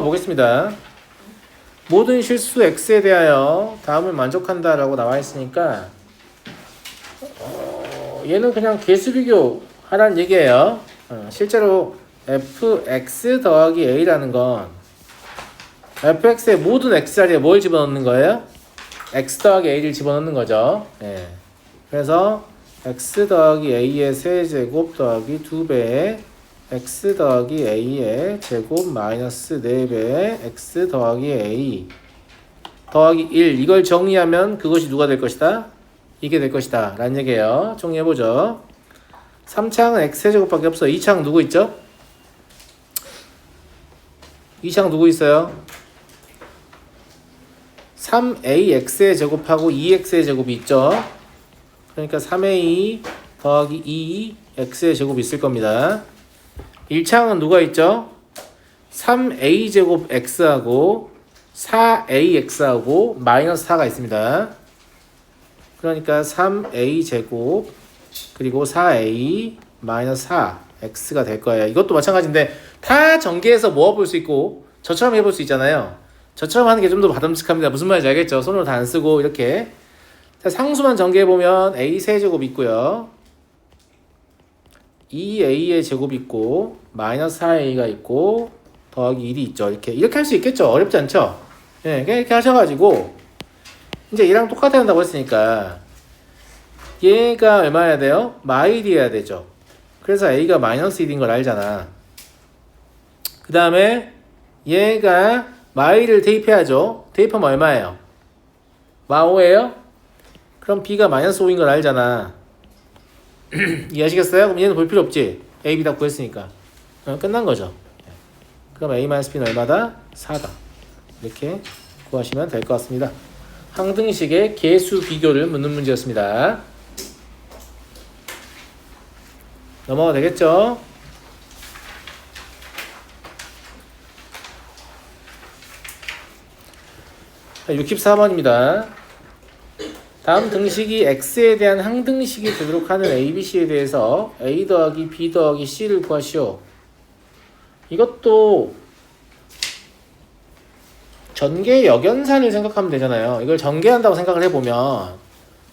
보겠습니다. 모든 실수 x에 대하여 다음을 만족한다 라고 나와 있으니까 얘는 그냥 개수 비교 하라는 얘기예요. 실제로 fx 더하기 a라는 건 fx의 모든 x 자리에 뭘 집어넣는 거예요? x 더하기 a를 집어넣는 거죠. 예. 그래서 x 더하기 a의 세제곱 더하기 2배의 x 더하기 a의 제곱 마이너스 4배의 x 더하기 a 더하기 1 이걸 정리하면 그것이 누가 될 것이다? 이게 될 것이다 라는 얘기예요. 정리해보죠. 3창은 x제곱밖에 없어. 2창 누구 있죠? 2창 누구 있어요? 3ax의 제곱하고 2x의 제곱이 있죠. 그러니까 3a 더하기 2x의 제곱이 있을 겁니다. 1창은 누가 있죠? 3a 제곱 x하고 4ax하고 마이너스 4가 있습니다. 그러니까 3a 제곱 그리고 4a 마이너스 4x가 될 거예요. 이것도 마찬가지인데 다 전개해서 모아볼 수 있고 저처럼 해볼 수 있잖아요. 저처럼 하는 게 좀 더 바람직합니다. 무슨 말인지 알겠죠? 손으로 다 안 쓰고 이렇게 자, 상수만 전개해보면 a 세제곱 있고요 2a의 제곱 있고 마이너스 4a가 있고 더하기 1이 있죠. 이렇게 할 수 있겠죠? 어렵지 않죠? 예, 이렇게 하셔가지고 이제 얘랑 똑같아야 한다고 했으니까 얘가 얼마여야 돼요? 마일이어야 되죠. 그래서 a가 마이너스 1인 걸 알잖아. 그 다음에 얘가 마일을 대입해야죠. 대입하면 얼마예요? 마5예요? 그럼 b가 마이너스 5인 걸 알잖아. 이해하시겠어요? 그럼 얘는 볼 필요 없지. a, b 다 구했으니까. 끝난 거죠. 그럼 a-b는 얼마다? 4다. 이렇게 구하시면 될 것 같습니다. 항등식의 개수 비교를 묻는 문제였습니다. 넘어가 되겠죠? 자, 64번입니다. 다음 등식이 x에 대한 항등식이 되도록 하는 abc에 대해서 a 더하기 b 더하기 c를 구하시오. 이것도 전개 역연산을 생각하면 되잖아요. 이걸 전개한다고 생각을 해보면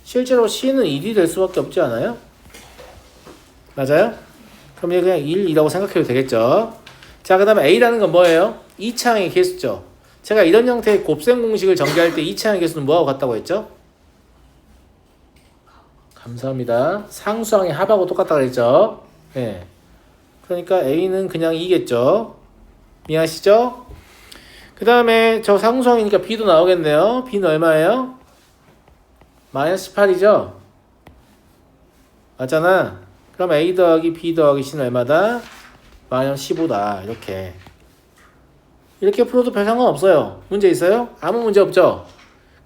실제로 c는 1이 될 수밖에 없지 않아요? 맞아요? 그럼 이게 그냥 1이라고 생각해도 되겠죠. 자, 그 다음에 a라는 건 뭐예요? 2창의 개수죠. 제가 이런 형태의 곱셈 공식을 전개할 때 2창의 개수는 뭐하고 같다고 했죠? 감사합니다. 상수항의 합하고 똑같다고 했죠. 네. 그러니까 a는 그냥 2겠죠. 이해하시죠? 그 다음에 저 상수항이니까 b도 나오겠네요. b는 얼마예요? 마이너스 8이죠? 맞잖아. 그럼 a 더하기 b 더하기 c는 얼마다? 마이너스 15다. 이렇게 풀어도 별 상관없어요. 문제 있어요? 아무 문제 없죠?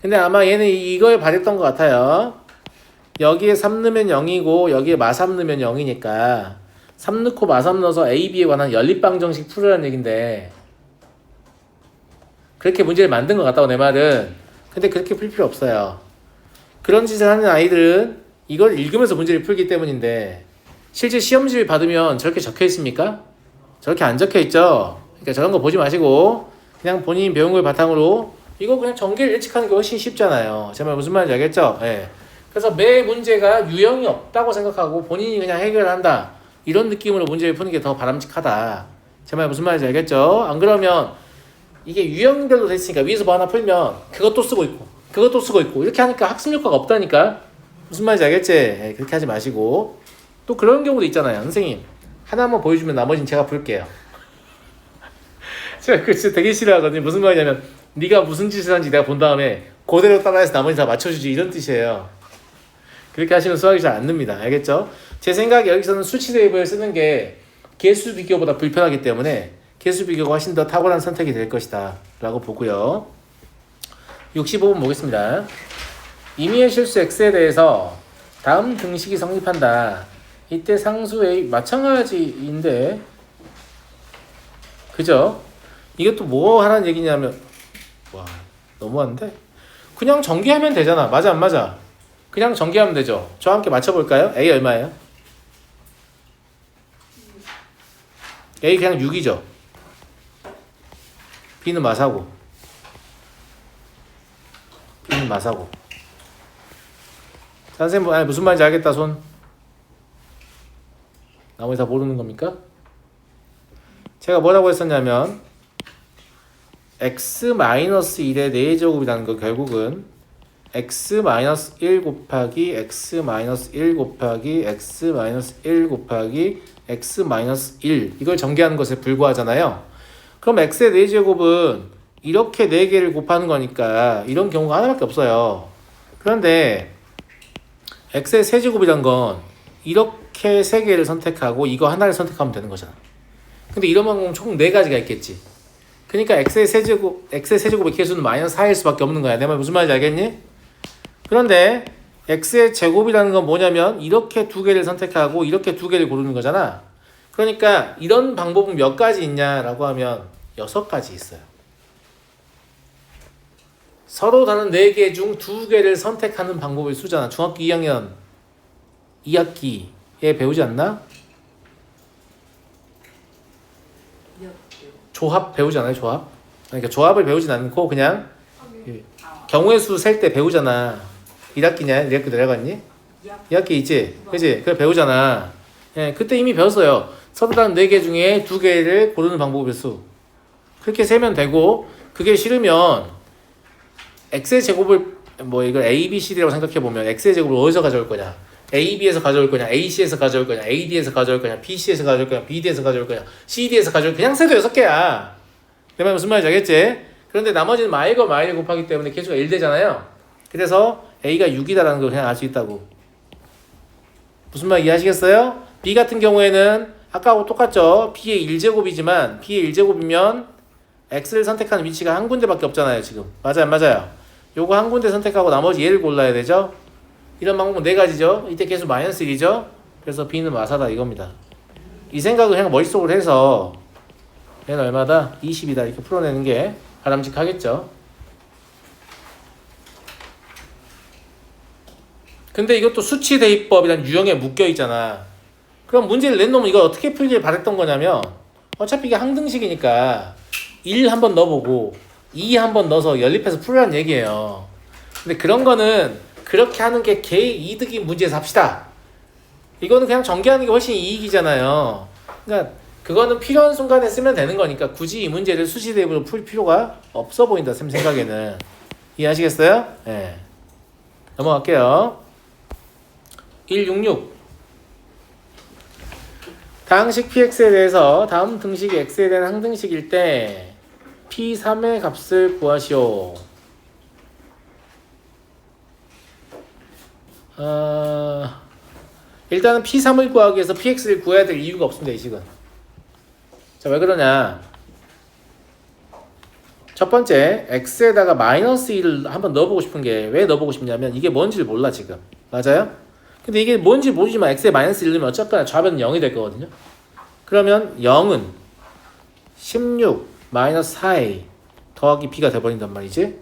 근데 아마 얘는 이거에 반했던 것 같아요. 여기에 3 넣으면 0이고 여기에 마3 넣으면 0이니까 3 넣고 마3 넣어서 a, b에 관한 연립방정식 풀으라는 얘긴데 그렇게 문제를 만든 것 같다고 내 말은. 근데 그렇게 풀 필요 없어요. 그런 짓을 하는 아이들은 이걸 읽으면서 문제를 풀기 때문인데 실제 시험지를 받으면 저렇게 적혀 있습니까? 저렇게 안 적혀 있죠? 그러니까 저런 거 보지 마시고 그냥 본인이 배운 걸 바탕으로 이거 그냥 전개를 예측하는 게 훨씬 쉽잖아요. 제 말 무슨 말인지 알겠죠? 예. 그래서 매 문제가 유형이 없다고 생각하고 본인이 그냥 해결한다 이런 느낌으로 문제를 푸는 게 더 바람직하다. 제 말 무슨 말인지 알겠죠? 안 그러면 이게 유형별로 됐으니까 위에서 뭐 하나 풀면 그것도 쓰고 있고 그것도 쓰고 있고 이렇게 하니까 학습 효과가 없다니까. 무슨 말인지 알겠지? 예, 그렇게 하지 마시고 또 그런 경우도 있잖아요. 선생님 하나만 보여주면 나머지는 제가 볼게요. 제가 그거 진짜 되게 싫어하거든요. 무슨 말이냐면 네가 무슨 짓을 하는지 내가 본 다음에 그대로 따라해서 나머지 다 맞춰주지 이런 뜻이에요. 그렇게 하시면 수학이 잘 안 납니다. 알겠죠? 제 생각에 여기서는 수치 대입을 쓰는 게 개수 비교보다 불편하기 때문에 개수 비교가 훨씬 더 탁월한 선택이 될 것이다 라고 보고요. 65번 보겠습니다. 임의의 실수 x에 대해서 다음 등식이 성립한다. 이때 상수 a 마찬가지인데 그죠? 이것도 뭐 하라는 얘기냐면 와 너무한데? 그냥 전개하면 되잖아. 맞아 안 맞아? 그냥 전개하면 되죠. 저와 함께 맞춰볼까요? A 얼마예요? A 그냥 6이죠. B는 마사고. B는 마사고. 선생님 아니, 무슨 말인지 알겠다 손. 나머지 다 모르는 겁니까? 제가 뭐라고 했었냐면 x-1의 4제곱이라는 거 결국은 x-1 곱하기 x-1 곱하기 x-1 곱하기 x-1 이걸 전개하는 것에 불과하잖아요. 그럼 x의 4제곱은 이렇게 4개를 곱하는 거니까 이런 경우가 하나밖에 없어요. 그런데 x의 세제곱이란 건 이렇게 3개를 선택하고 이거 하나를 선택하면 되는 거잖아. 근데 이런 방법은 총 4가지가 있겠지. 그러니까 x의 세제곱의 개수는 마이너스 4일 수밖에 없는 거야. 내 말 무슨 말인지 알겠니? 그런데 x의 제곱이라는 건 뭐냐면 이렇게 2개를 선택하고 이렇게 2개를 고르는 거잖아. 그러니까 이런 방법은 몇 가지 있냐라고 하면 6가지 있어요. 서로 다른 4개 중 2개를 선택하는 방법을 쓰잖아. 중학교 2학년 2학기에 배우지 않나? 조합 배우지 않아요? 조합? 그러니까 조합을 배우진 않고 그냥 경우의 수 셀 때 배우잖아. 1학기냐? 1학기 내려갔니? 2학기 있지? 그치? 그래 배우잖아. 예, 그때 이미 배웠어요. 서로 다른 4개 중에 2개를 고르는 방법의 수. 그렇게 세면 되고 그게 싫으면 x의 제곱을 뭐 이걸 a, b, c, d라고 생각해 보면 x의 제곱을 어디서 가져올 거냐? a, b에서 가져올 거냐? a, c에서 가져올 거냐? a, d에서 가져올 거냐? b, c에서 가져올 거냐? b, d에서 가져올 거냐? c, d에서 가져올 거냐? 그냥 세도 6개야. 내 말 무슨 말인지 알겠지? 그런데 나머지는 마일과 마일을 곱하기 때문에 개수가 1되잖아요. 그래서 a가 6이다라는 걸 그냥 알 수 있다고. 무슨 말 이해하시겠어요? b 같은 경우에는 아까하고 똑같죠? b의 1제곱이지만 b의 1제곱이면 x를 선택하는 위치가 한 군데밖에 없잖아요. 지금 맞아요? 맞아요? 요거 한 군데 선택하고 나머지 얘를 골라야 되죠. 이런 방법은 4가지죠. 이때 계수 마이너스 1이죠. 그래서 B는 마사다 이겁니다. 이 생각을 그냥 머릿속으로 해서 얘는 얼마다? 20이다 이렇게 풀어내는 게 바람직하겠죠. 근데 이것도 수치 대입법이란 유형에 묶여 있잖아. 그럼 문제를 낸 놈은 이걸 어떻게 풀길 바랬던 거냐면 어차피 이게 항등식이니까 1 한번 넣어보고 2 한번 넣어서 연립해서 풀으라는 얘기예요. 근데 그런 거는 그렇게 하는 게 개이득인 문제에서 합시다. 이거는 그냥 전개하는 게 훨씬 이익이잖아요. 그러니까 그거는 필요한 순간에 쓰면 되는 거니까 굳이 이 문제를 수시 대입으로 풀 필요가 없어 보인다 쌤 생각에는. 이해하시겠어요? 네. 넘어갈게요. 166 다항식 px에 대해서 다음 등식이 x에 대한 항등식일 때 P3의 값을 구하시오. 일단은 P3을 구하기 위해서 PX를 구해야 될 이유가 없습니다. 이 식은. 자, 왜 그러냐. 첫 번째, X에다가 마이너스 1을 한번 넣어보고 싶은 게 왜 넣어보고 싶냐면 이게 뭔지를 몰라 지금. 맞아요? 근데 이게 뭔지 모르지만 X에 마이너스 1 넣으면 어쨌거나 좌변은 0이 될 거거든요. 그러면 0은 16 마이너스 4a 더하기 b가 돼버린단 말이지.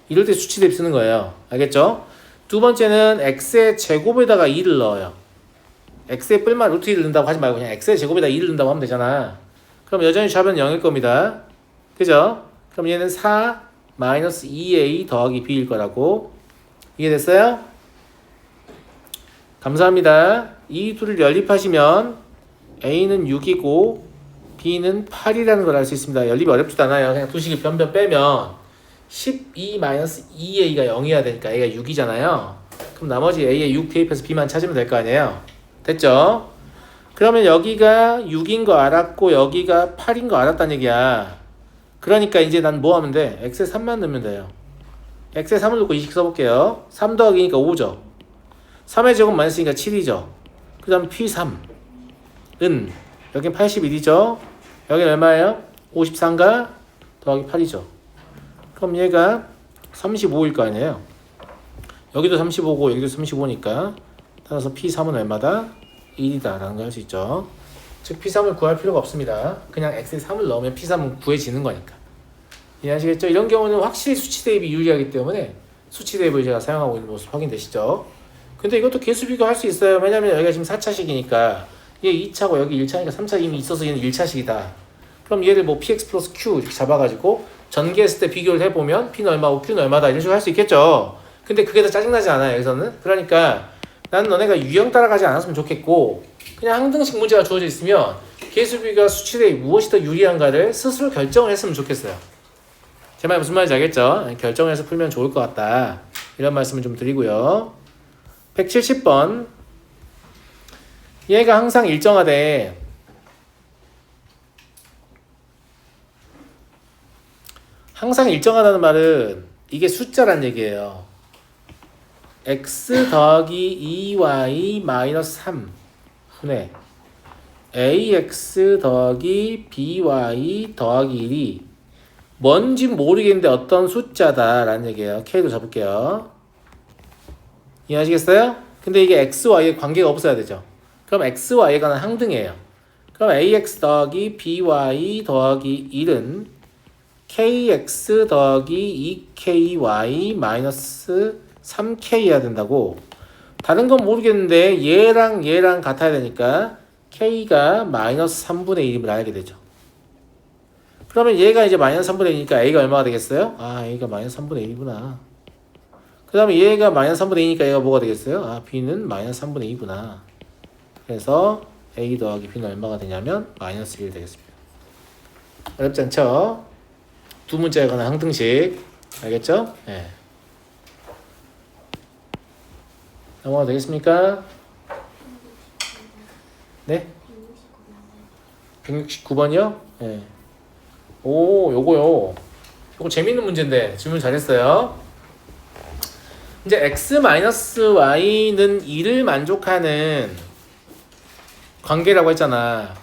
이럴 때 수치 대입 쓰는 거예요. 알겠죠? 두 번째는 x의 제곱에다가 2를 넣어요. x의 뿔만 루트 2를 넣는다고 하지 말고 그냥 x의 제곱에다 2를 넣는다고 하면 되잖아. 그럼 여전히 좌변은 0일 겁니다. 그죠? 그럼 얘는 4 마이너스 2a 더하기 b일 거라고. 이해됐어요? 감사합니다. 이 둘을 연립하시면 a는 6이고 b는 8이라는 걸 알 수 있습니다. 연립이 어렵지도 않아요. 그냥 두 식을 변변 빼면 12-2a가 0이어야 되니까 a가 6이잖아요. 그럼 나머지 a에 6 대입해서 b만 찾으면 될 거 아니에요. 됐죠? 그러면 여기가 6인 거 알았고 여기가 8인 거 알았다는 얘기야. 그러니까 이제 난 뭐 하면 돼? x에 3만 넣으면 돼요. x에 3을 넣고 2식 써볼게요. 3 더하기니까 5죠. 3의 제곱 마이너스니까 7이죠. 그 다음 P3은 여긴 81이죠. 여긴 얼마예요? 53가 더하기 8이죠. 그럼 얘가 35일 거 아니에요. 여기도 35고 여기도 35니까 따라서 P3은 얼마다? 1이다 라는 걸 할 수 있죠. 즉 P3을 구할 필요가 없습니다. 그냥 X에 3을 넣으면 P3은 구해지는 거니까. 이해하시겠죠? 이런 경우는 확실히 수치 대입이 유리하기 때문에 수치 대입을 제가 사용하고 있는 모습 확인되시죠? 근데 이것도 개수 비교할 수 있어요. 왜냐면 여기가 지금 4차식이니까 얘 2차고 여기 1차니까 3차 이미 있어서 얘는 1차식이다. 그럼 얘를 뭐 px 플러스 q 이렇게 잡아가지고 전개했을 때 비교를 해보면 P는 얼마고 Q는 얼마다 이런 식으로 할 수 있겠죠. 근데 그게 더 짜증나지 않아요, 여기서는? 그러니까 나는 너네가 유형 따라가지 않았으면 좋겠고 그냥 항등식 문제가 주어져 있으면 개수비가 수치대에 무엇이 더 유리한가를 스스로 결정을 했으면 좋겠어요. 제 말 무슨 말인지 알겠죠? 결정해서 풀면 좋을 것 같다. 이런 말씀을 좀 드리고요. 170번. 얘가 항상 일정하대. 항상 일정하다는 말은 이게 숫자란 얘기예요. x 더하기 2y 마이너스 3 분의 ax 더하기 by 더하기 1이 뭔지 모르겠는데 어떤 숫자다 라는 얘기예요. k도 잡을게요. 이해하시겠어요? 근데 이게 x, y에 관계가 없어야 되죠. 그럼 x, y에 관한 항등이에요. 그럼 ax 더하기 by 더하기 1은 kx 더하기 2ky 마이너스 3k여야 된다고. 다른 건 모르겠는데 얘랑 같아야 되니까 k가 마이너스 3분의 1임을 알게 되죠. 그러면 얘가 이제 마이너스 3분의 1이니까 a가 얼마가 되겠어요? 아, a가 마이너스 3분의 1이구나. 그 다음에 얘가 마이너스 3분의 2니까 얘가 뭐가 되겠어요? 아, b는 마이너스 3분의 2구나. 그래서 a 더하기 b는 얼마가 되냐면 마이너스 1 되겠습니다. 어렵지 않죠? 두 문자에 관한 항등식. 알겠죠? 네. 넘어가도 되겠습니까? 네? 169번이요? 네. 오, 요거 재밌는 문제인데 질문 잘했어요. 이제 x-y는 2를 만족하는 관계라고 했잖아.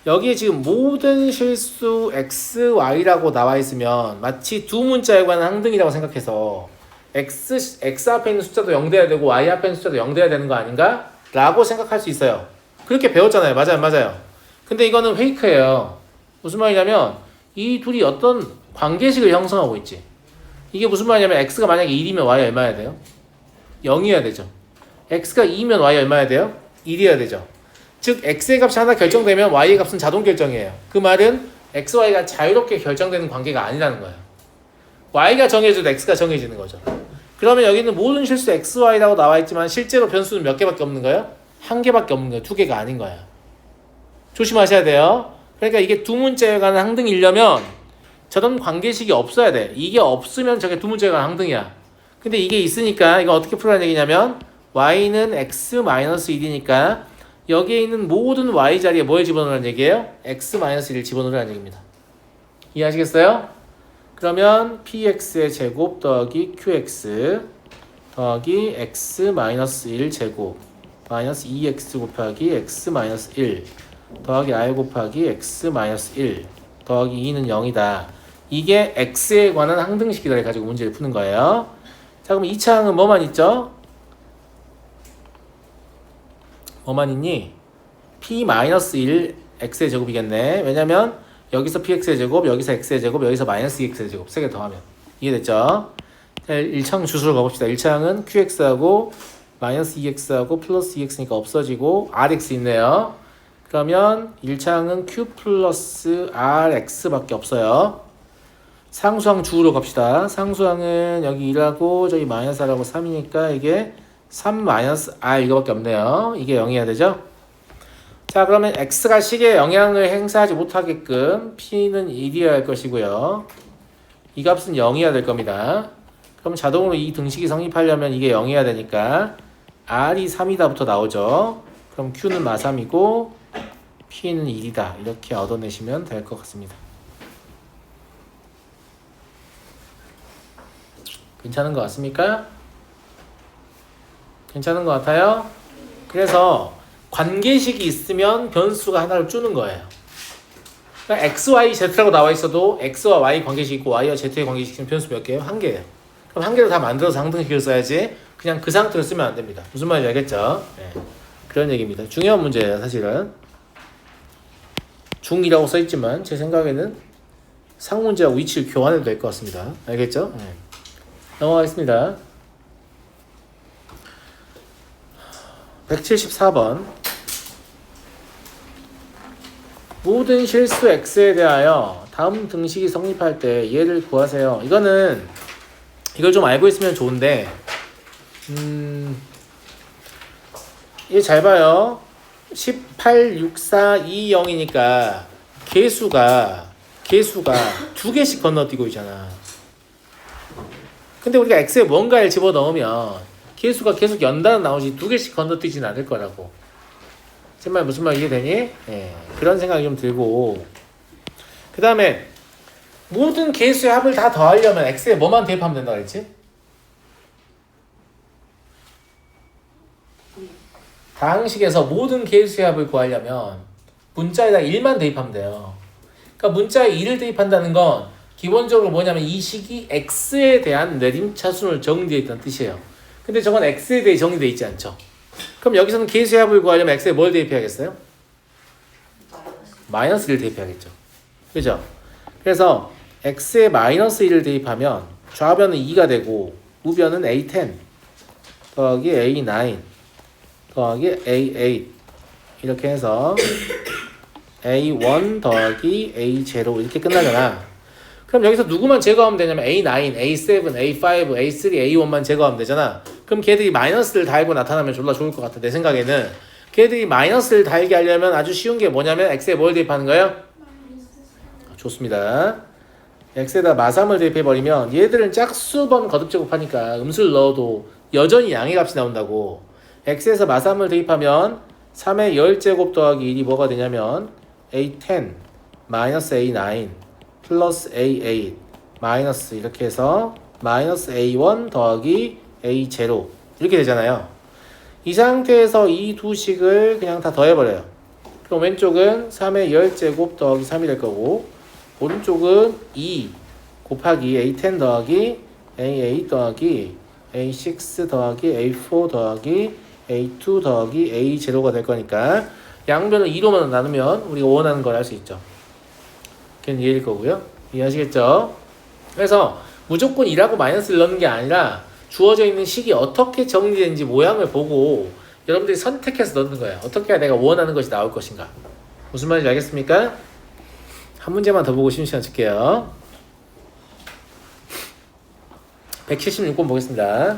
여기에 지금 모든 실수 x, y라고 나와 있으면 마치 두 문자에 관한 항등이라고 생각해서 x 앞에 있는 숫자도 0돼야 되고 y 앞에 있는 숫자도 0돼야 되는 거 아닌가? 라고 생각할 수 있어요. 그렇게 배웠잖아요. 맞아요. 근데 이거는 페이크예요. 무슨 말이냐면 이 둘이 어떤 관계식을 형성하고 있지. 이게 무슨 말이냐면 x가 만약에 1이면 y 얼마야 돼요? 0이어야 되죠. x가 2면 y 얼마야 돼요? 1이어야 되죠. 즉 x의 값이 하나 결정되면 y의 값은 자동 결정이에요. 그 말은 x, y가 자유롭게 결정되는 관계가 아니라는 거예요. y가 정해져도 x가 정해지는 거죠. 그러면 여기는 모든 실수 x, y라고 나와 있지만 실제로 변수는 몇 개밖에 없는 거예요? 한 개밖에 없는 거예요. 두 개가 아닌 거예요. 조심하셔야 돼요. 그러니까 이게 두 문자에 관한 항등이려면 저런 관계식이 없어야 돼. 이게 없으면 저게 두 문자에 관한 항등이야. 근데 이게 있으니까 이거 어떻게 풀라는 얘기냐면 y는 x-1이니까 여기에 있는 모든 y 자리에 뭘 집어넣으라는 얘기예요? x-1을 집어넣으라는 얘기입니다. 이해하시겠어요? 그러면 px의 제곱 더하기 qx 더하기 x-1 제곱 마이너스 2x 곱하기 x-1 더하기 i 곱하기 x-1 더하기 2는 0이다. 이게 x에 관한 항등식이다 가지고 문제를 푸는 거예요. 자, 그럼 2차 항은 뭐만 있죠? 뭐만 있니? p-1 x의 제곱이겠네. 왜냐면 여기서 px의 제곱, 여기서 x의 제곱, 여기서 마이너스 2x의 제곱 3개 더하면 이해됐죠? 자, 1차항 주수를 가봅시다. 1차항은 qx하고 마이너스 2x하고 플러스 2x니까 없어지고 rx 있네요. 그러면 1차항은 q 플러스 rx 밖에 없어요. 상수항 주로 갑시다. 상수항은 여기 1하고 저기 마이너스 r하고 3이니까 이게 3 마이너스 r 이거밖에 없네요. 이게 0이어야 되죠? 자, 그러면 x가 식에 영향을 행사하지 못하게끔 p는 1이어야 할 것이고요. 이 값은 0이어야 될 겁니다. 그럼 자동으로 이 등식이 성립하려면 이게 0이어야 되니까 r이 3이다부터 나오죠. 그럼 q는 마3이고 p는 1이다. 이렇게 얻어내시면 될 것 같습니다. 괜찮은 것 같습니까? 괜찮은 것 같아요? 그래서 관계식이 있으면 변수가 하나를 주는 거예요. 그러니까 x, y, z라고 나와 있어도 x와 y 관계식 있고 y와 z의 관계식 변수 몇 개예요? 한 개예요. 그럼 한 개를 다 만들어서 항등식을 써야지 그냥 그 상태로 쓰면 안 됩니다. 무슨 말인지 알겠죠? 네. 그런 얘기입니다. 중요한 문제예요, 사실은. 중2라고 써있지만 제 생각에는 상문제하고 위치를 교환해도 될 것 같습니다. 알겠죠? 네. 넘어가겠습니다. 174번. 모든 실수 x에 대하여 다음 등식이 성립할 때 얘를 구하세요. 이걸 좀 알고 있으면 좋은데 얘 잘 봐요. 18, 6, 4, 2, 0이니까 개수가 두 개씩 건너뛰고 있잖아. 근데 우리가 x에 뭔가를 집어넣으면 개수가 계속 연달아 나오지 두 개씩 건너뛰진 않을 거라고. 제 말 무슨 말 이해되니? 예, 그런 생각이 좀 들고, 그 다음에 모든 개수의 합을 다 더하려면 x에 뭐만 대입하면 된다 그랬지? 다항식에서 모든 개수의 합을 구하려면 문자에다 1만 대입하면 돼요. 그러니까 문자에 2를 대입한다는 건 기본적으로 뭐냐면 이 식이 x에 대한 내림차순을 정의되어 있다는 뜻이에요. 근데 저건 x에 대해 정의되어 있지 않죠? 그럼 여기서는 개수의 합을 구하려면 x에 뭘 대입해야겠어요? 마이너스 1을 대입해야겠죠. 그죠? 그래서 x에 마이너스 1을 대입하면 좌변은 2가 되고 우변은 a10 더하기 a9 더하기 a8 이렇게 해서 a1 더하기 a0 이렇게 끝나잖아. 그럼 여기서 누구만 제거하면 되냐면 a9, a7, a5, a3, a1만 제거하면 되잖아. 그럼 걔들이 마이너스를 달고 나타나면 졸라 좋을 것 같아. 내 생각에는 걔들이 마이너스를 달게 하려면 아주 쉬운 게 뭐냐면 x에 뭘 대입하는 거예요? 좋습니다. x에다 마삼을 대입해버리면 얘들은 짝수번 거듭제곱하니까 음수를 넣어도 여전히 양의 값이 나온다고. x에서 마삼을 대입하면 3의 10제곱 더하기 1이 뭐가 되냐면 a10 마이너스 a9 플러스 a8 마이너스 이렇게 해서 마이너스 a1 더하기 a0 이렇게 되잖아요. 이 상태에서 이 두 식을 그냥 다 더해버려요. 그럼 왼쪽은 3의 10제곱 더하기 3이 될 거고 오른쪽은 2 곱하기 a10 더하기 a8 더하기 a6 더하기 a4 더하기 a2 더하기 a0가 될 거니까 양변을 2로만 나누면 우리가 원하는 걸 할 수 있죠. 걔는 얘일 거고요. 이해하시겠죠? 그래서 무조건 2라고 마이너스를 넣는 게 아니라 주어져 있는 식이 어떻게 정리되는지 모양을 보고 여러분들이 선택해서 넣는 거예요. 어떻게 해야 내가 원하는 것이 나올 것인가. 무슨 말인지 알겠습니까? 한 문제만 더 보고 심시간 칠게요. 176번 보겠습니다.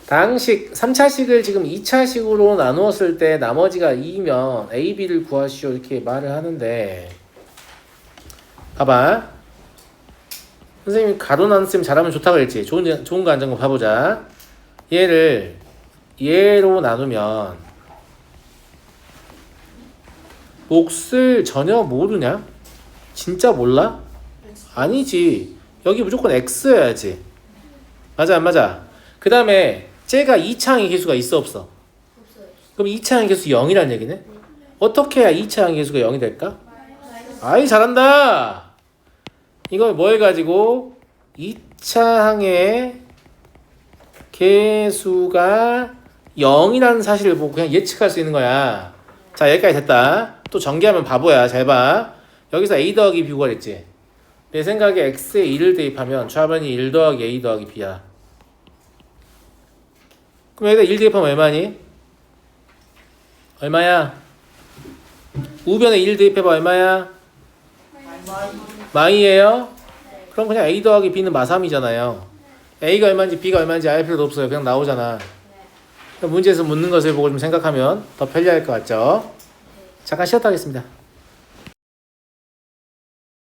다항식 3차식을 지금 2차식으로 나누었을 때 나머지가 2면 A, B를 구하시오 이렇게 말을 하는데 봐봐. 선생님이 가로 나눈 쌤 잘하면 좋다고 그랬지. 좋은 거 앉은 거 봐보자. 얘를 얘로 나누면 몫을 전혀 모르냐? 진짜 몰라? 아니지. 여기 무조건 X여야지. 맞아 안 맞아? 그 다음에 쟤가 2차항의 개수가 있어 없어? 없어요. 그럼 2차항의 개수 0이란 얘기네? 어떻게 해야 2차항의 개수가 0이 될까? 아이 잘한다. 이걸 뭐 해가지고 2차항의 개수가 0이라는 사실을 보고 그냥 예측할 수 있는 거야. 자 여기까지 됐다. 또 전개하면 바보야. 잘 봐. 여기서 a 더하기 b가 됐지. 내 생각에 x에 1을 대입하면 좌변이 1 더하기 a 더하기 b야. 그럼 여기다 1 대입하면 얼마니? 얼마야? 우변에 1 대입해봐 얼마야? 마이예요? 그럼 그냥 a 더하기 b는 마3이잖아요. a가 얼마인지 b가 얼마인지 알 필요도 없어요. 그냥 나오잖아. 문제에서 묻는 것을 보고 좀 생각하면 더 편리할 것 같죠? 잠깐 쉬었다 하겠습니다.